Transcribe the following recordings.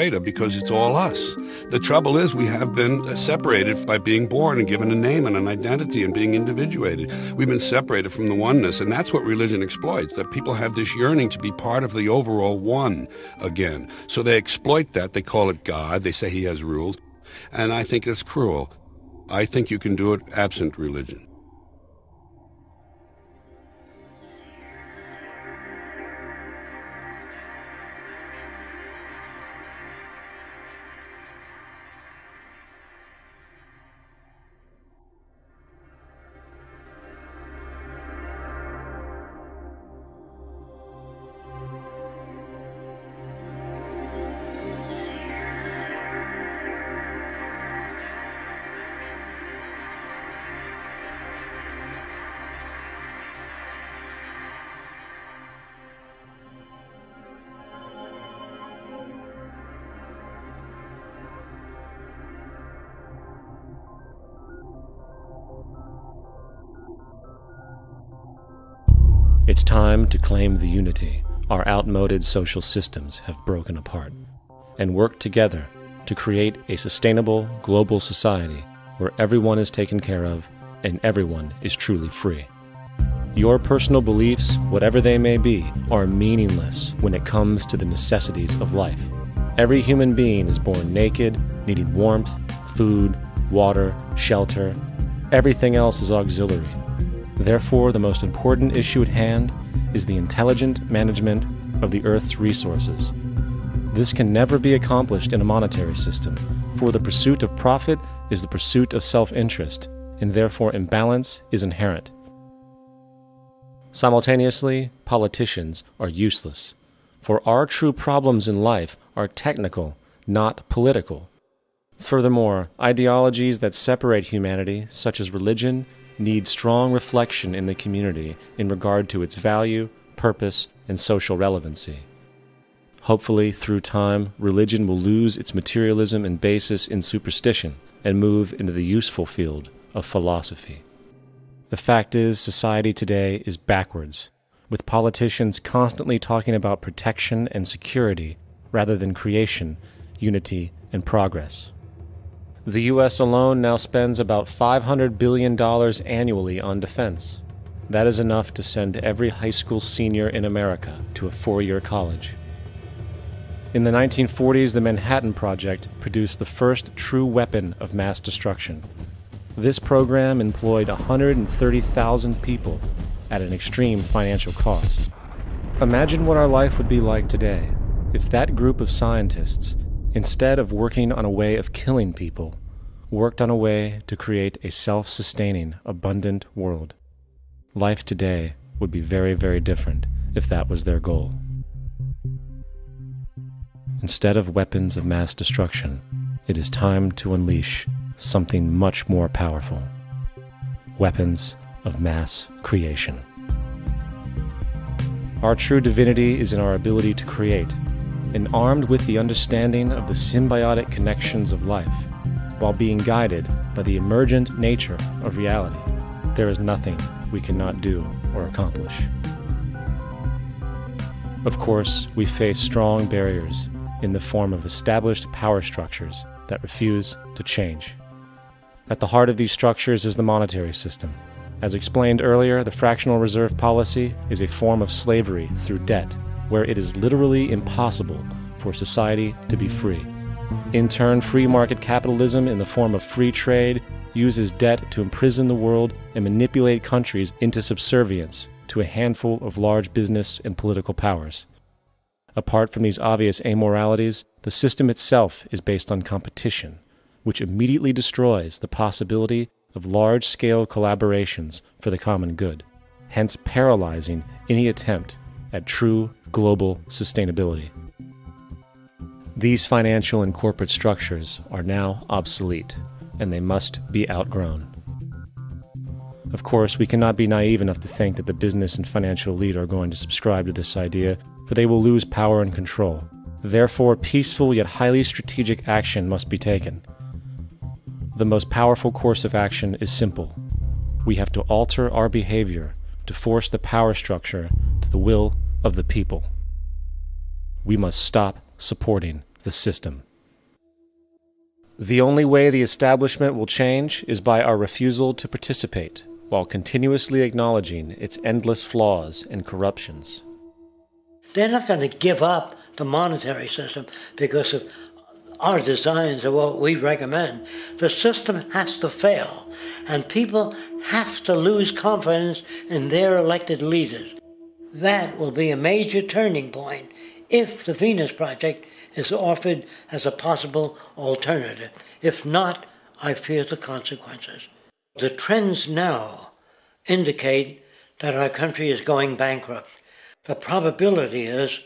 afraid of because it's all us. The trouble is we have been separated by being born and given a name and an identity and being individuated. We've been separated from the oneness, and that's what religion exploits, that people have this yearning to be part of the overall one again. So they exploit that. They call it God. They say he has rules. And I think it's cruel. I think you can do it absent religion. It's time to claim the unity our outmoded social systems have broken apart, and work together to create a sustainable global society where everyone is taken care of and everyone is truly free. Your personal beliefs, whatever they may be, are meaningless when it comes to the necessities of life. Every human being is born naked, needing warmth, food, water, shelter. Everything else is auxiliary. Therefore, the most important issue at hand is the intelligent management of the Earth's resources. This can never be accomplished in a monetary system, for the pursuit of profit is the pursuit of self-interest, and therefore imbalance is inherent. Simultaneously, politicians are useless, for our true problems in life are technical, not political. Furthermore, ideologies that separate humanity, such as religion, need strong reflection in the community in regard to its value, purpose, and social relevancy. Hopefully, through time, religion will lose its materialism and basis in superstition and move into the useful field of philosophy. The fact is, society today is backwards, with politicians constantly talking about protection and security rather than creation, unity, and progress. The U.S. alone now spends about $500 billion annually on defense. That is enough to send every high school senior in America to a 4-year college. In the 1940s, the Manhattan Project produced the first true weapon of mass destruction. This program employed 130,000 people at an extreme financial cost. Imagine what our life would be like today if that group of scientists, instead of working on a way of killing people, worked on a way to create a self-sustaining, abundant world. Life today would be very, very different if that was their goal. Instead of weapons of mass destruction, it is time to unleash something much more powerful. Weapons of mass creation. Our true divinity is in our ability to create, and armed with the understanding of the symbiotic connections of life, while being guided by the emergent nature of reality, there is nothing we cannot do or accomplish. Of course, we face strong barriers in the form of established power structures that refuse to change. At the heart of these structures is the monetary system. As explained earlier, the fractional reserve policy is a form of slavery through debt, where it is literally impossible for society to be free. In turn, free market capitalism in the form of free trade uses debt to imprison the world and manipulate countries into subservience to a handful of large business and political powers. Apart from these obvious amoralities, the system itself is based on competition, which immediately destroys the possibility of large-scale collaborations for the common good, hence paralyzing any attempt at true global sustainability. These financial and corporate structures are now obsolete, and they must be outgrown. Of course, we cannot be naive enough to think that the business and financial elite are going to subscribe to this idea, for they will lose power and control. Therefore, peaceful yet highly strategic action must be taken. The most powerful course of action is simple. We have to alter our behavior to force the power structure to the will of the people. We must stop supporting the system. The only way the establishment will change is by our refusal to participate, while continuously acknowledging its endless flaws and corruptions. They're not going to give up the monetary system because of our designs of what we recommend. The system has to fail, and people have to lose confidence in their elected leaders. That will be a major turning point if the Venus Project is offered as a possible alternative. If not, I fear the consequences. The trends now indicate that our country is going bankrupt. The probability is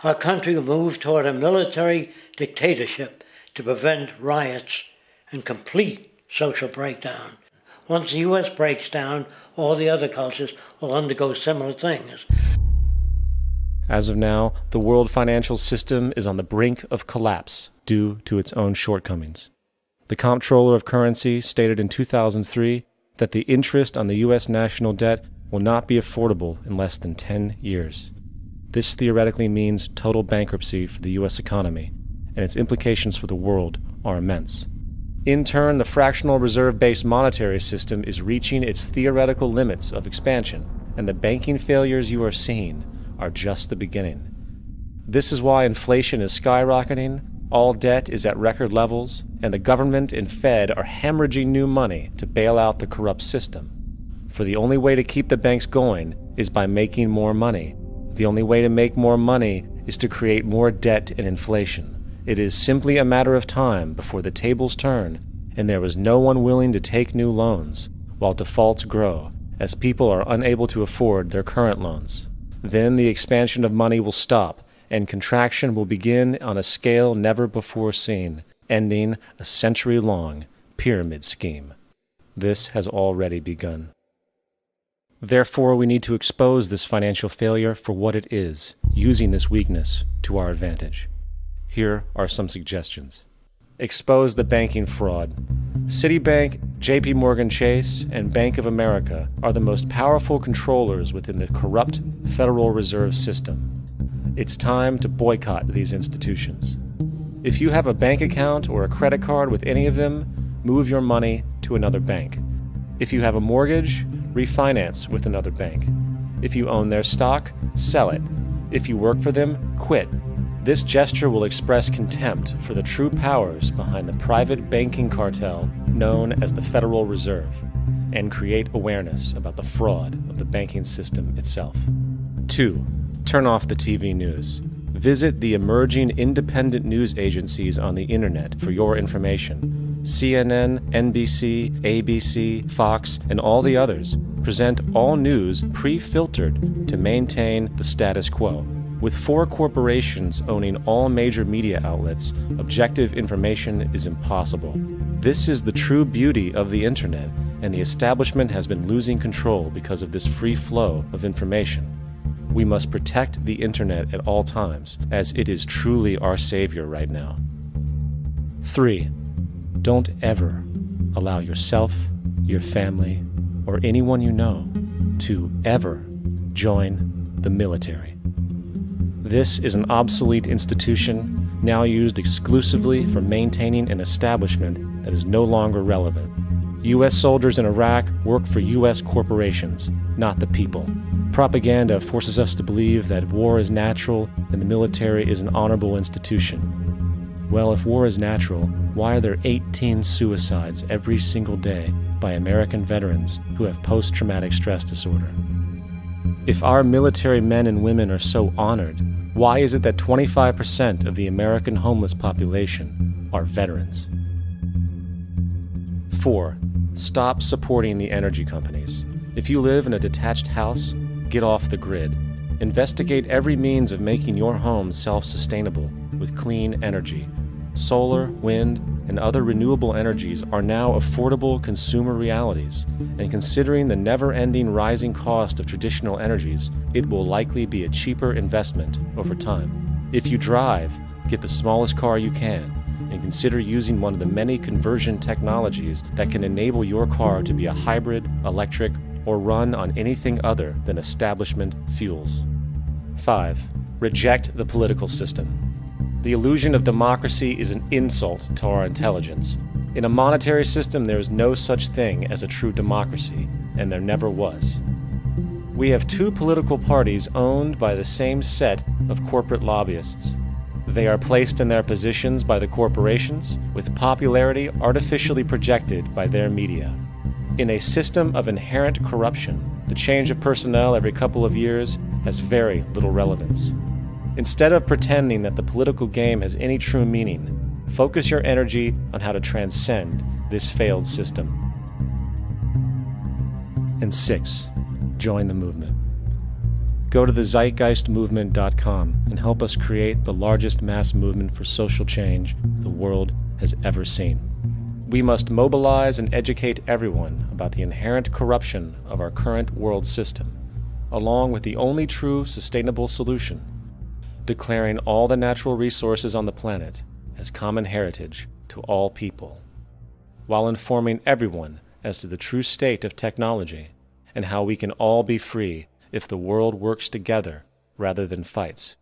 our country will move toward a military dictatorship to prevent riots and complete social breakdown. Once the U.S. breaks down, all the other cultures will undergo similar things. As of now, the world financial system is on the brink of collapse due to its own shortcomings. The Comptroller of Currency stated in 2003 that the interest on the U.S. national debt will not be affordable in less than 10 years. This theoretically means total bankruptcy for the U.S. economy, and its implications for the world are immense. In turn, the fractional reserve-based monetary system is reaching its theoretical limits of expansion, and the banking failures you are seeing are just the beginning. This is why inflation is skyrocketing, all debt is at record levels, and the government and Fed are hemorrhaging new money to bail out the corrupt system. For the only way to keep the banks going is by making more money. The only way to make more money is to create more debt and inflation. It is simply a matter of time before the tables turn, and there is no one willing to take new loans, while defaults grow, as people are unable to afford their current loans. Then the expansion of money will stop, and contraction will begin on a scale never before seen, ending a century-long pyramid scheme. This has already begun. Therefore, we need to expose this financial failure for what it is, using this weakness to our advantage. Here are some suggestions. Expose the banking fraud. Citibank, JP Morgan Chase, and Bank of America are the most powerful controllers within the corrupt Federal Reserve System. It's time to boycott these institutions. If you have a bank account or a credit card with any of them, move your money to another bank. If you have a mortgage, refinance with another bank. If you own their stock, sell it. If you work for them, quit. This gesture will express contempt for the true powers behind the private banking cartel known as the Federal Reserve, and create awareness about the fraud of the banking system itself. 2. Turn off the TV news. Visit the emerging independent news agencies on the internet for your information. CNN, NBC, ABC, Fox, and all the others present all news pre-filtered to maintain the status quo. With 4 corporations owning all major media outlets, objective information is impossible. This is the true beauty of the internet, and the establishment has been losing control because of this free flow of information. We must protect the internet at all times, as it is truly our savior right now. 3. Don't ever allow yourself, your family, or anyone you know to ever join the military. This is an obsolete institution now used exclusively for maintaining an establishment that is no longer relevant. U.S. soldiers in Iraq work for U.S. corporations, not the people. Propaganda forces us to believe that war is natural and the military is an honorable institution. Well, if war is natural, why are there 18 suicides every single day by American veterans who have post-traumatic stress disorder? If our military men and women are so honored, why is it that 25% of the American homeless population are veterans? 4. Stop supporting the energy companies. If you live in a detached house, get off the grid. Investigate every means of making your home self-sustainable with clean energy. Solar, wind, and other renewable energies are now affordable consumer realities, and considering the never-ending rising cost of traditional energies, it will likely be a cheaper investment over time. If you drive, get the smallest car you can, and consider using one of the many conversion technologies that can enable your car to be a hybrid, electric, or run on anything other than establishment fuels. 5. Reject the political system. The illusion of democracy is an insult to our intelligence. In a monetary system, there is no such thing as a true democracy, and there never was. We have two political parties owned by the same set of corporate lobbyists. They are placed in their positions by the corporations, with popularity artificially projected by their media. In a system of inherent corruption, the change of personnel every couple of years has very little relevance. Instead of pretending that the political game has any true meaning, focus your energy on how to transcend this failed system. And 6. Join the movement. Go to the zeitgeistmovement.com and help us create the largest mass movement for social change the world has ever seen. We must mobilize and educate everyone about the inherent corruption of our current world system, along with the only true sustainable solution, declaring all the natural resources on the planet as common heritage to all people, while informing everyone as to the true state of technology and how we can all be free if the world works together rather than fights.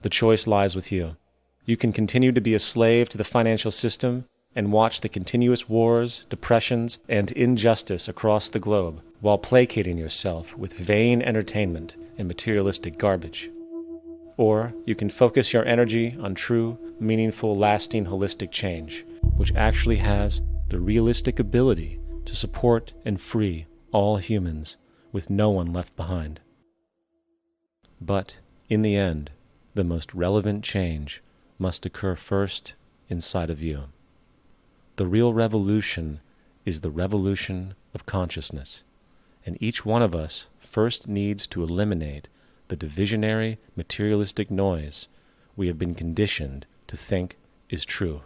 The choice lies with you. You can continue to be a slave to the financial system and watch the continuous wars, depressions, and injustice across the globe while placating yourself with vain entertainment and materialistic garbage. Or you can focus your energy on true, meaningful, lasting, holistic change, which actually has the realistic ability to support and free all humans with no one left behind. But, in the end, the most relevant change must occur first inside of you. The real revolution is the revolution of consciousness, and each one of us first needs to eliminate the divisionary, materialistic noise we have been conditioned to think is true,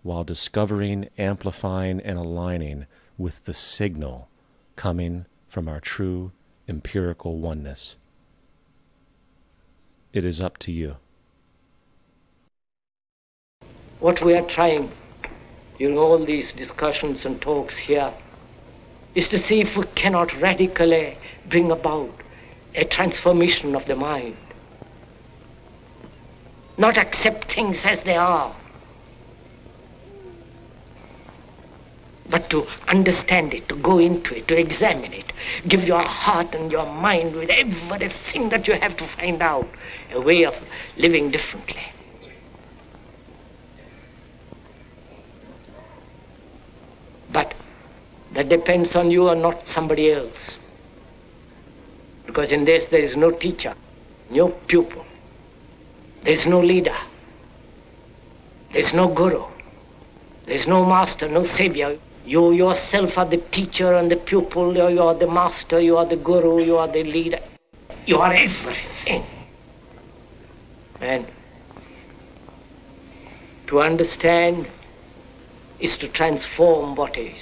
while discovering, amplifying, and aligning with the signal coming from our true empirical oneness. It is up to you. What we are trying during all these discussions and talks here is to see if we cannot radically bring about a transformation of the mind. Not accept things as they are, but to understand it, to go into it, to examine it, give your heart and your mind with everything that you have to find out a way of living differently. But that depends on you and not somebody else. Because in this there is no teacher, no pupil, there is no leader, there is no guru, there is no master, no savior. You yourself are the teacher and the pupil, you are the master, you are the guru, you are the leader. You are everything. And to understand is to transform what is.